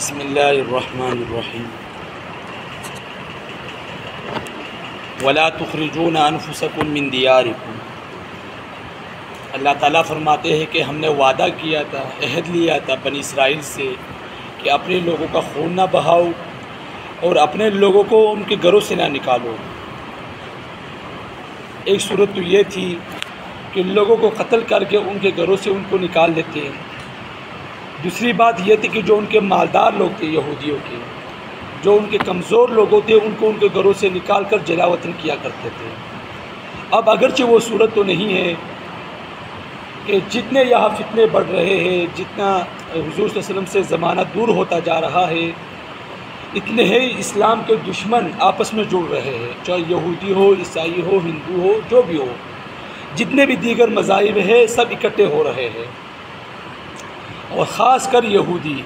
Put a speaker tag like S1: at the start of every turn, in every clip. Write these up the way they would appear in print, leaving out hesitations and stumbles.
S1: بسم اللہ الرحمن الرحیم ولا تخرجون انفسکم من دیارکم۔ اللہ تعالیٰ فرماتے ہیں کہ ہم نے وعدہ کیا تھا، عہد لیا تھا بنی اسرائیل سے کہ اپنے لوگوں کا خون نہ بہاؤ اور اپنے لوگوں کو ان کے گھروں سے نہ نکالو۔ ایک صورت تو یہ تھی کہ لوگوں کو قتل کر کے ان کے گھروں سے ان کو نکال لیتے ہیں۔ دوسری بات یہ تھی کہ جو ان کے مالدار لوگ تھے یہودیوں کے، جو ان کے کمزور لوگ تھے، ان کو ان کے گھروں سے نکال کر جلا وطن کیا کرتے تھے۔ اب اگرچہ وہ صورت تو نہیں ہے کہ جتنے یہاں فتنے بڑھ رہے ہیں، جتنا حضور صلی اللہ علیہ وسلم سے زمانہ دور ہوتا جا رہا ہے، اتنے ہی اسلام کے دشمن آپس میں جڑ رہے ہیں، چاہے یہودی ہو، عیسائی ہو، ہندو ہو، جو بھی ہو، جتنے بھی دیگر مذاہب ہیں سب اکٹھے ہو رہے ہیں، اور خاص کر یہودی۔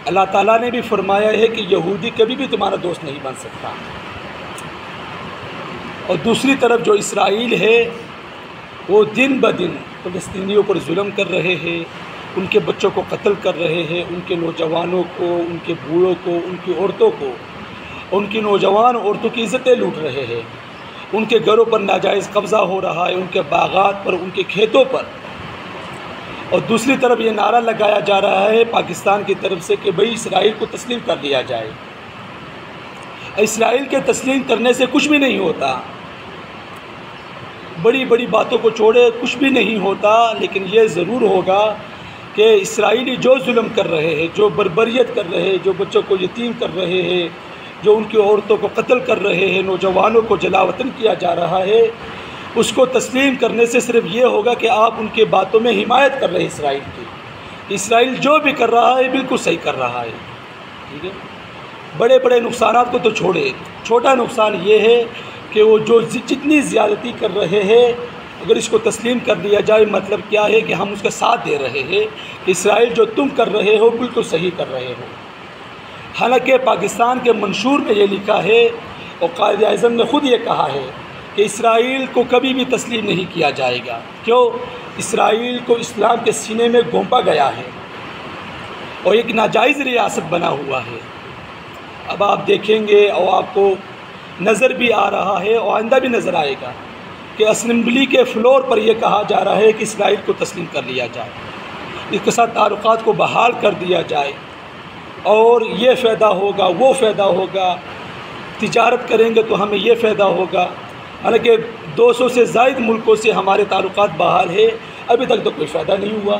S1: اللہ تعالیٰ نے بھی فرمایا ہے کہ یہودی کبھی بھی تمہارا دوست نہیں بن سکتا۔ اور دوسری طرف جو اسرائیل ہے وہ دن بدن فلسطینیوں پر ظلم کر رہے ہیں، ان کے بچوں کو قتل کر رہے ہیں، ان کے نوجوانوں کو، ان کے بوڑھوں کو، ان کی عورتوں کو، ان کی نوجوان عورتوں کی عزتیں لوٹ رہے ہیں، ان کے گھروں پر ناجائز قبضہ ہو رہا ہے، ان کے باغات پر، ان کے کھیتوں پر۔ اور دوسری طرف یہ نعرہ لگایا جا رہا ہے پاکستان کی طرف سے کہ بھئی اسرائیل کو تسلیم کر لیا جائے۔ اسرائیل کے تسلیم کرنے سے کچھ بھی نہیں ہوتا، بڑی بڑی باتوں کو چھوڑے کچھ بھی نہیں ہوتا، لیکن یہ ضرور ہوگا کہ اسرائیلی جو ظلم کر رہے ہیں، جو بربریت کر رہے ہیں، جو بچوں کو یتیم کر رہے ہیں، جو ان کی عورتوں کو قتل کر رہے ہیں، نوجوانوں کو جلا وطن کیا جا رہا ہے، اس کو تسلیم کرنے سے صرف یہ ہوگا کہ آپ ان کے باتوں میں حمایت کر رہے ہیں اسرائیل کی۔ اسرائیل جو بھی کر رہا ہے بالکل صحیح کر رہا ہے، ٹھیک ہے۔ بڑے بڑے نقصانات کو تو چھوڑے، چھوٹا نقصان یہ ہے کہ وہ جو جتنی زیادتی کر رہے ہیں، اگر اس کو تسلیم کر لیا جائے، مطلب کیا ہے کہ ہم اس کا ساتھ دے رہے ہیں کہ اسرائیل جو تم کر رہے ہو بالکل صحیح کر رہے ہو۔ حالانکہ پاکستان کے منشور میں یہ لکھا ہے اور قائد اعظم نے خود یہ کہا ہے کہ اسرائیل کو کبھی بھی تسلیم نہیں کیا جائے گا۔ کیوں؟ اسرائیل کو اسلام کے سینے میں گھونپا گیا ہے اور ایک ناجائز ریاست بنا ہوا ہے۔ اب آپ دیکھیں گے اور آپ کو نظر بھی آ رہا ہے اور آئندہ بھی نظر آئے گا کہ اسمبلی کے فلور پر یہ کہا جا رہا ہے کہ اسرائیل کو تسلیم کر لیا جائے، اس کے ساتھ تعلقات کو بحال کر دیا جائے، اور یہ فائدہ ہوگا، وہ فائدہ ہوگا، تجارت کریں گے تو ہمیں یہ فائدہ ہوگا۔ حالانکہ 200 سے زائد ملکوں سے ہمارے تعلقات بحال ہے، ابھی تک تو کوئی فائدہ نہیں ہوا،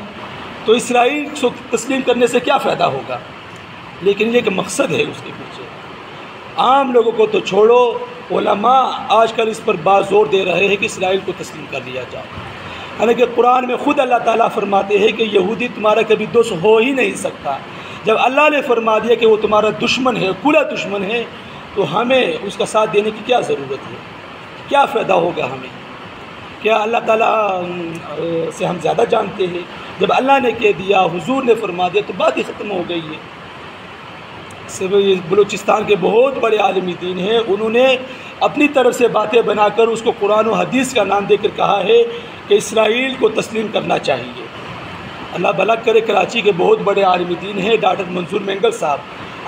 S1: تو اسرائیل کو تسلیم کرنے سے کیا فائدہ ہوگا؟ لیکن یہ ایک مقصد ہے اس کے پیچھے۔ عام لوگوں کو تو چھوڑو، علماء آج کل اس پر زور دے رہے ہیں کہ اسرائیل کو تسلیم کر لیا جائے۔ حالانکہ قرآن میں خود اللہ تعالیٰ فرماتے ہیں کہ یہودی تمہارا کبھی دوست ہو ہی نہیں سکتا۔ جب اللہ نے فرما دیا کہ وہ تمہارا دشمن ہے، کھلا دشمن ہے، تو ہمیں اس کا ساتھ دینے کی کیا ضرورت ہے؟ کیا فائدہ ہوگا ہمیں؟ کیا اللہ تعالیٰ سے ہم زیادہ جانتے ہیں؟ جب اللہ نے کہہ دیا، حضور نے فرما دیا، تو بات ہی ختم ہو گئی ہے۔ بلوچستان کے بہت بڑے عالم دین ہیں، انہوں نے اپنی طرف سے باتیں بنا کر اس کو قرآن و حدیث کا نام دے کر کہا ہے کہ اسرائیل کو تسلیم کرنا چاہیے۔ اللہ بھلا کرے، کراچی کے بہت بڑے عالم دین ہیں، ڈاکٹر منظور مینگل صاحب،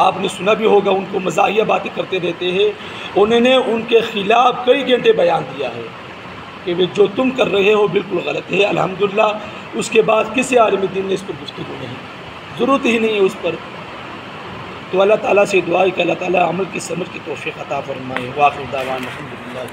S1: آپ نے سنا بھی ہوگا، ان کو مزاحیہ باتیں کرتے رہتے ہیں، انہوں نے ان کے خلاف کئی گھنٹے بیان دیا ہے کہ وہ جو تم کر رہے ہو بالکل غلط ہے۔ الحمدللہ اس کے بعد کسی عالم دین نے اس پر گفتگو نہیں، ضرورت ہی نہیں ہے اس پر۔ تو اللہ تعالیٰ سے دعا ہے کہ اللہ تعالیٰ عمل کی سمجھ کی توفیق عطا فرمائے۔ وآخر دعوانا الحمدللہ۔